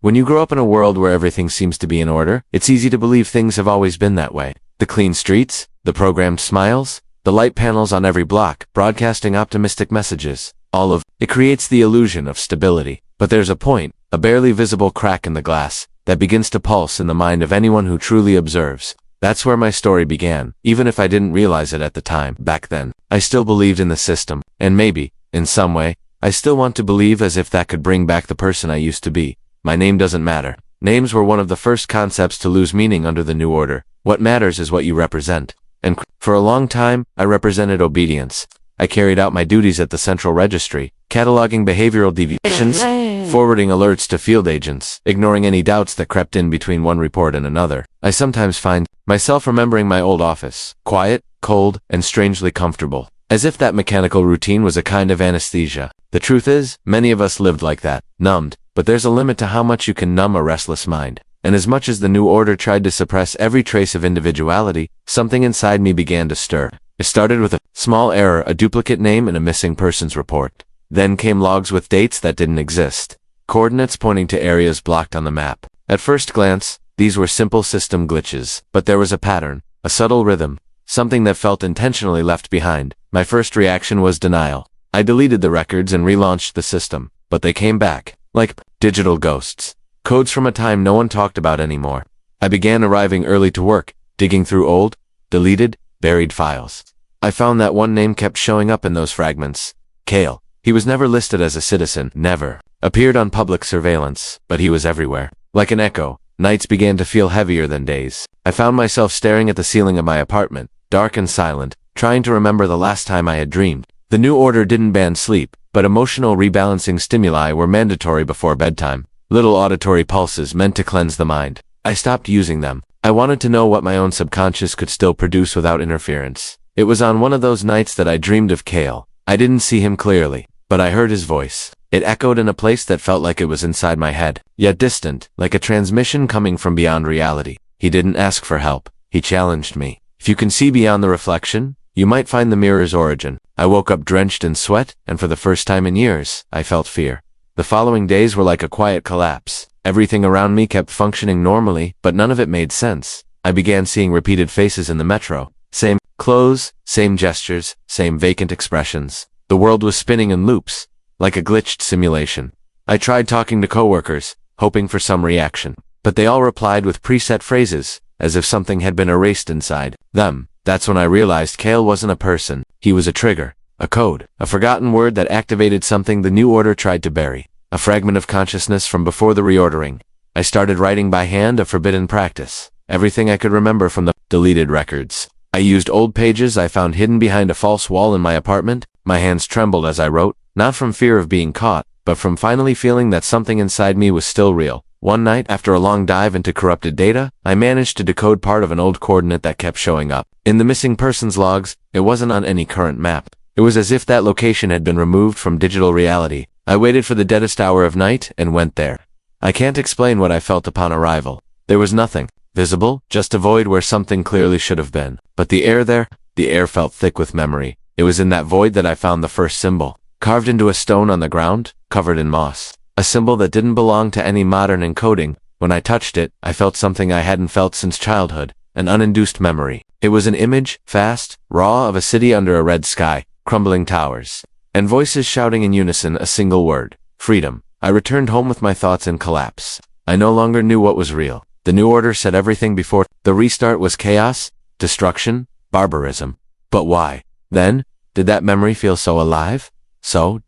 When you grow up in a world where everything seems to be in order, it's easy to believe things have always been that way. The clean streets, the programmed smiles, the light panels on every block, broadcasting optimistic messages. All of it creates the illusion of stability. But there's a point, a barely visible crack in the glass, that begins to pulse in the mind of anyone who truly observes. That's where my story began, even if I didn't realize it at the time. Back then, I still believed in the system, and maybe, in some way, I still want to believe, as if that could bring back the person I used to be. My name doesn't matter. Names were one of the first concepts to lose meaning under the New Order. What matters is what you represent. And for a long time, I represented obedience. I carried out my duties at the Central Registry, cataloging behavioral deviations, forwarding alerts to field agents, ignoring any doubts that crept in between one report and another. I sometimes find myself remembering my old office, quiet, cold, and strangely comfortable, as if that mechanical routine was a kind of anesthesia. The truth is, many of us lived like that, numbed, but there's a limit to how much you can numb a restless mind. And as much as the New Order tried to suppress every trace of individuality, something inside me began to stir. It started with a small error, a duplicate name in a missing persons report. Then came logs with dates that didn't exist, coordinates pointing to areas blocked on the map. At first glance, these were simple system glitches, but there was a pattern, a subtle rhythm, something that felt intentionally left behind. My first reaction was denial. I deleted the records and relaunched the system, but they came back, like digital ghosts. Codes from a time no one talked about anymore. I began arriving early to work, digging through old, deleted, buried files. I found that one name kept showing up in those fragments. Kale. He was never listed as a citizen, never appeared on public surveillance, but he was everywhere. Like an echo, nights began to feel heavier than days. I found myself staring at the ceiling of my apartment, dark and silent, trying to remember the last time I had dreamed. The New Order didn't ban sleep, but emotional rebalancing stimuli were mandatory before bedtime. Little auditory pulses meant to cleanse the mind. I stopped using them. I wanted to know what my own subconscious could still produce without interference. It was on one of those nights that I dreamed of Kale. I didn't see him clearly, but I heard his voice. It echoed in a place that felt like it was inside my head, yet distant, like a transmission coming from beyond reality. He didn't ask for help. He challenged me. If you can see beyond the reflection, you might find the mirror's origin. I woke up drenched in sweat, and for the first time in years, I felt fear. The following days were like a quiet collapse. Everything around me kept functioning normally, but none of it made sense. I began seeing repeated faces in the metro. Same clothes, same gestures, same vacant expressions. The world was spinning in loops, like a glitched simulation. I tried talking to coworkers, hoping for some reaction, but they all replied with preset phrases, as if something had been erased inside them. That's when I realized Kale wasn't a person. He was a trigger, a code, a forgotten word that activated something the New Order tried to bury. A fragment of consciousness from before the reordering. I started writing by hand, a forbidden practice. Everything I could remember from the deleted records. I used old pages I found hidden behind a false wall in my apartment. My hands trembled as I wrote, not from fear of being caught, but from finally feeling that something inside me was still real. One night, after a long dive into corrupted data, I managed to decode part of an old coordinate that kept showing up. In the missing persons logs, it wasn't on any current map. It was as if that location had been removed from digital reality. I waited for the deadest hour of night and went there. I can't explain what I felt upon arrival. There was nothing visible, just a void where something clearly should have been. But the air felt thick with memory. It was in that void that I found the first symbol, carved into a stone on the ground, covered in moss. A symbol that didn't belong to any modern encoding. When I touched it, I felt something I hadn't felt since childhood, an uninduced memory. It was an image, fast, raw, of a city under a red sky, crumbling towers, and voices shouting in unison a single word: freedom. I returned home with my thoughts in collapse. I no longer knew what was real. The New Order said everything before the restart was chaos, destruction, barbarism. But why? Then, did that memory feel so alive? So,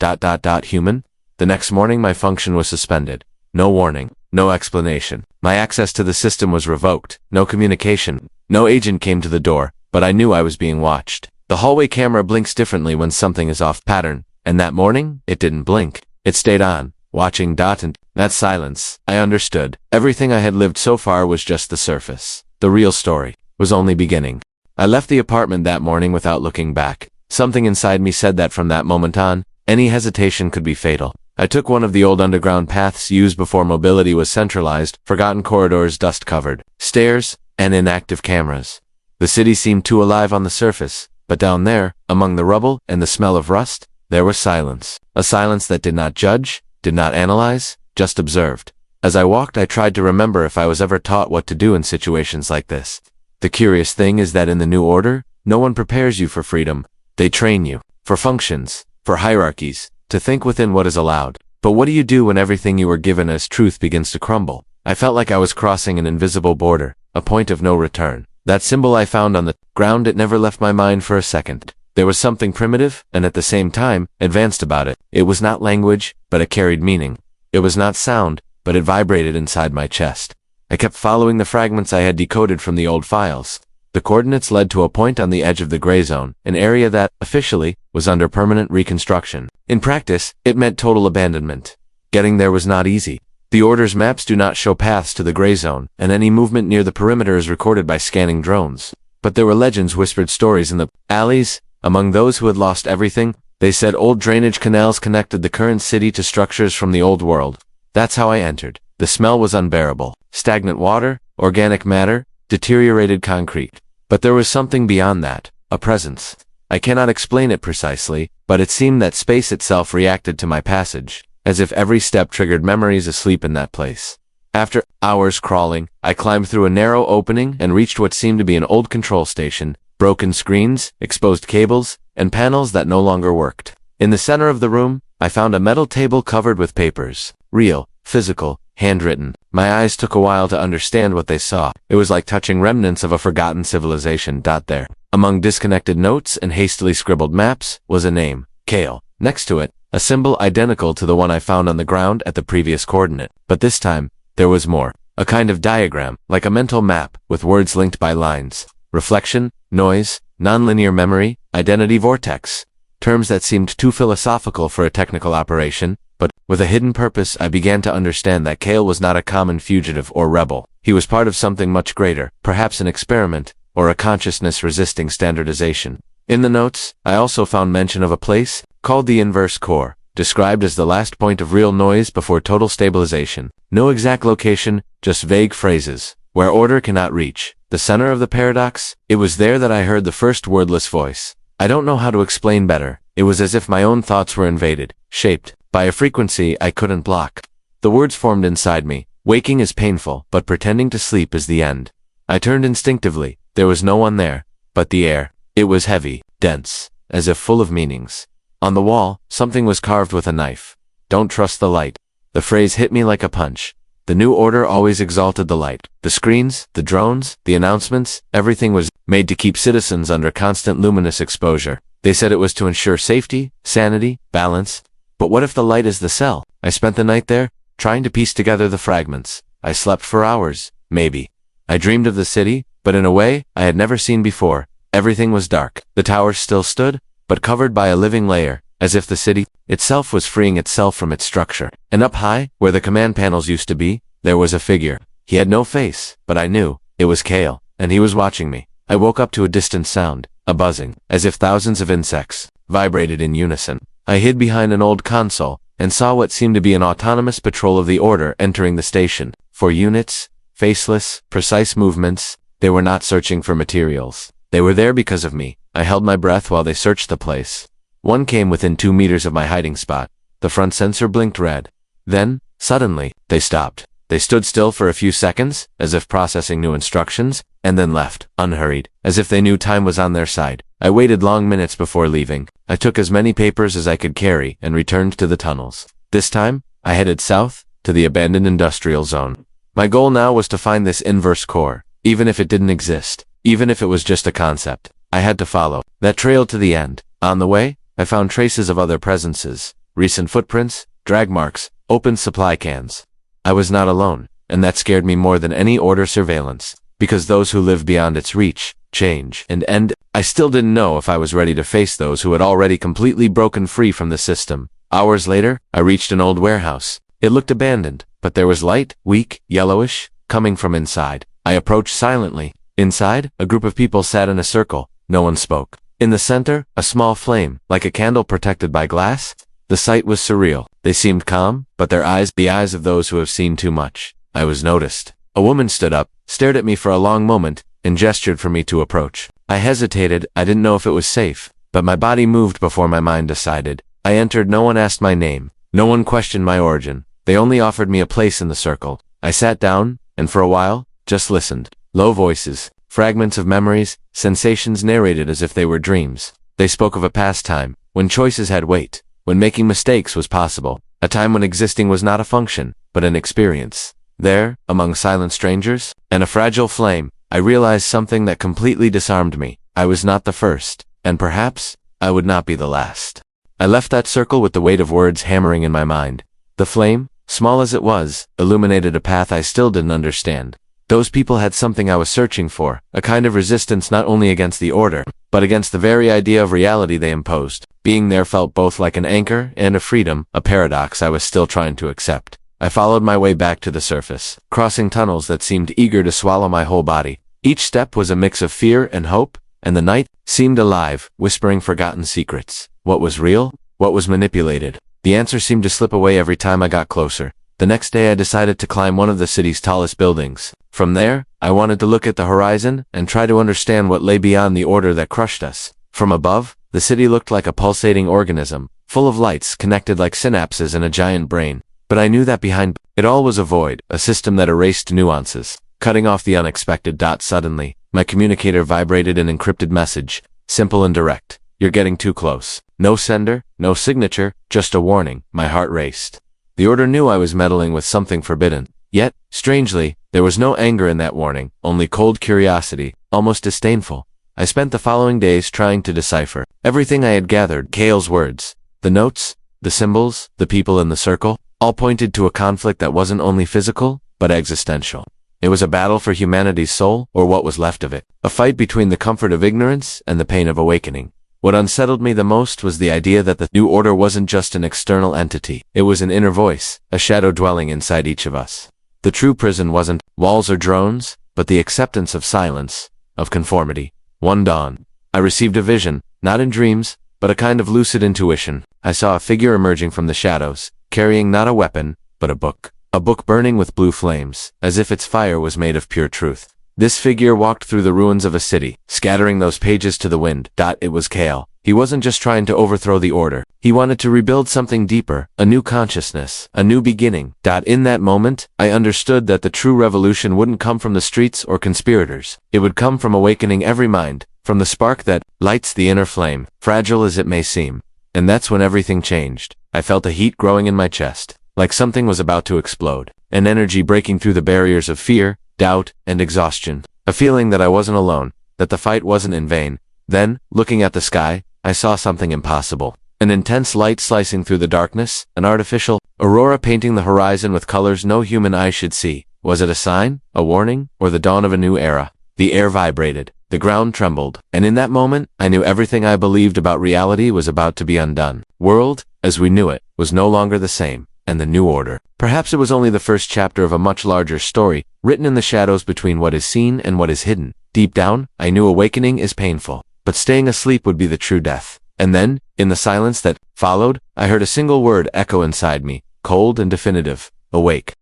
human? The next morning my function was suspended. No warning, no explanation. My access to the system was revoked. No communication. No agent came to the door, but I knew I was being watched. The hallway camera blinks differently when something is off pattern, and that morning, it didn't blink. It stayed on, watching. And that silence, I understood. Everything I had lived so far was just the surface. The real story was only beginning. I left the apartment that morning without looking back. Something inside me said that from that moment on, any hesitation could be fatal. I took one of the old underground paths used before mobility was centralized, forgotten corridors dust-covered, stairs, and inactive cameras. The city seemed too alive on the surface. But down there, among the rubble and the smell of rust, there was silence. A silence that did not judge, did not analyze, just observed. As I walked, I tried to remember if I was ever taught what to do in situations like this. The curious thing is that in the New Order, no one prepares you for freedom. They train you for functions, for hierarchies, to think within what is allowed. But what do you do when everything you were given as truth begins to crumble? I felt like I was crossing an invisible border, a point of no return. That symbol I found on the ground, it never left my mind for a second. There was something primitive, and at the same time, advanced about it. It was not language, but it carried meaning. It was not sound, but it vibrated inside my chest. I kept following the fragments I had decoded from the old files. The coordinates led to a point on the edge of the gray zone, an area that, officially, was under permanent reconstruction. In practice, it meant total abandonment. Getting there was not easy. The Order's maps do not show paths to the gray zone, and any movement near the perimeter is recorded by scanning drones. But there were legends, whispered stories in the alleys. Among those who had lost everything, they said old drainage canals connected the current city to structures from the old world. That's how I entered. The smell was unbearable. Stagnant water, organic matter, deteriorated concrete. But there was something beyond that, a presence. I cannot explain it precisely, but it seemed that space itself reacted to my passage, as if every step triggered memories asleep in that place. After hours crawling, I climbed through a narrow opening and reached what seemed to be an old control station, broken screens, exposed cables, and panels that no longer worked. In the center of the room, I found a metal table covered with papers. Real, physical, handwritten. My eyes took a while to understand what they saw. It was like touching remnants of a forgotten civilization. There, among disconnected notes and hastily scribbled maps, was a name, Kale. Next to it, a symbol identical to the one I found on the ground at the previous coordinate. But this time, there was more. A kind of diagram, like a mental map, with words linked by lines. Reflection, noise, nonlinear memory, identity vortex. Terms that seemed too philosophical for a technical operation, but, with a hidden purpose, I began to understand that Kale was not a common fugitive or rebel. He was part of something much greater, perhaps an experiment, or a consciousness resisting standardization. In the notes, I also found mention of a place, called the inverse core, described as the last point of real noise before total stabilization. No exact location, just vague phrases. Where order cannot reach. The center of the paradox, it was there that I heard the first wordless voice. I don't know how to explain better. It was as if my own thoughts were invaded, shaped, by a frequency I couldn't block. The words formed inside me. Waking is painful, but pretending to sleep is the end. I turned instinctively. There was no one there. But the air. It was heavy, dense, as if full of meanings. On the wall, something was carved with a knife. Don't trust the light. The phrase hit me like a punch. The New Order always exalted the light. The screens, the drones, the announcements, everything was made to keep citizens under constant luminous exposure. They said it was to ensure safety, sanity, balance. But what if the light is the cell? I spent the night there, trying to piece together the fragments. I slept for hours, maybe. I dreamed of the city, but in a way I had never seen before. Everything was dark. The towers still stood, but covered by a living layer, as if the city itself was freeing itself from its structure. And up high, where the command panels used to be, there was a figure. He had no face, but I knew it was Kale, and he was watching me. I woke up to a distant sound, a buzzing, as if thousands of insects vibrated in unison. I hid behind an old console and saw what seemed to be an autonomous patrol of the Order entering the station. 4 units, faceless, precise movements. They were not searching for materials. They were there because of me. I held my breath while they searched the place. One came within 2 meters of my hiding spot. The front sensor blinked red. Then, suddenly, they stopped. They stood still for a few seconds, as if processing new instructions, and then left, unhurried, as if they knew time was on their side. I waited long minutes before leaving. I took as many papers as I could carry and returned to the tunnels. This time, I headed south, to the abandoned industrial zone. My goal now was to find this inverse core, even if it didn't exist, even if it was just a concept. I had to follow that trail to the end. On the way, I found traces of other presences, recent footprints, drag marks, open supply cans. I was not alone, and that scared me more than any Order surveillance, because those who live beyond its reach, change, and end. I still didn't know if I was ready to face those who had already completely broken free from the system. Hours later, I reached an old warehouse. It looked abandoned, but there was light, weak, yellowish, coming from inside. I approached silently. Inside, a group of people sat in a circle. No one spoke. In the center, a small flame, like a candle protected by glass. The sight was surreal. They seemed calm, but their eyes, the eyes of those who have seen too much. I was noticed. A woman stood up, stared at me for a long moment, and gestured for me to approach. I hesitated. I didn't know if it was safe, but my body moved before my mind decided. I entered. No one asked my name. No one questioned my origin. They only offered me a place in the circle. I sat down, and for a while, just listened. Low voices, fragments of memories, sensations narrated as if they were dreams. They spoke of a past time, when choices had weight, when making mistakes was possible, a time when existing was not a function, but an experience. There, among silent strangers, and a fragile flame, I realized something that completely disarmed me. I was not the first, and perhaps, I would not be the last. I left that circle with the weight of words hammering in my mind. The flame, small as it was, illuminated a path I still didn't understand. Those people had something I was searching for, a kind of resistance not only against the order, but against the very idea of reality they imposed. Being there felt both like an anchor and a freedom, a paradox I was still trying to accept. I followed my way back to the surface, crossing tunnels that seemed eager to swallow my whole body. Each step was a mix of fear and hope, and the night seemed alive, whispering forgotten secrets. What was real? What was manipulated? The answer seemed to slip away every time I got closer. The next day I decided to climb one of the city's tallest buildings. From there, I wanted to look at the horizon and try to understand what lay beyond the order that crushed us. From above, the city looked like a pulsating organism, full of lights connected like synapses in a giant brain. But I knew that behind it all was a void, a system that erased nuances. Cutting off the unexpected. Suddenly, my communicator vibrated an encrypted message, simple and direct. You're getting too close. No sender, no signature, just a warning. My heart raced. The order knew I was meddling with something forbidden. Yet, strangely, there was no anger in that warning, only cold curiosity, almost disdainful. I spent the following days trying to decipher everything I had gathered. Kale's words, the notes, the symbols, the people in the circle, all pointed to a conflict that wasn't only physical, but existential. It was a battle for humanity's soul, or what was left of it. A fight between the comfort of ignorance and the pain of awakening. What unsettled me the most was the idea that the new order wasn't just an external entity. It was an inner voice, a shadow dwelling inside each of us. The true prison wasn't walls or drones, but the acceptance of silence, of conformity. One dawn, I received a vision, not in dreams, but a kind of lucid intuition. I saw a figure emerging from the shadows, carrying not a weapon, but a book. A book burning with blue flames, as if its fire was made of pure truth. This figure walked through the ruins of a city, scattering those pages to the wind. It was Kale. He wasn't just trying to overthrow the order. He wanted to rebuild something deeper, a new consciousness, a new beginning. In that moment, I understood that the true revolution wouldn't come from the streets or conspirators. It would come from awakening every mind, from the spark that lights the inner flame, fragile as it may seem. And that's when everything changed. I felt a heat growing in my chest, like something was about to explode. An energy breaking through the barriers of fear, doubt, and exhaustion. A feeling that I wasn't alone, that the fight wasn't in vain. Then, looking at the sky, I saw something impossible. An intense light slicing through the darkness, an artificial aurora painting the horizon with colors no human eye should see. Was it a sign, a warning, or the dawn of a new era? The air vibrated, the ground trembled, and in that moment, I knew everything I believed about reality was about to be undone. World, as we knew it, was no longer the same. And the new order. Perhaps it was only the first chapter of a much larger story, written in the shadows between what is seen and what is hidden. Deep down, I knew awakening is painful, but staying asleep would be the true death. And then, in the silence that followed, I heard a single word echo inside me, cold and definitive: awake.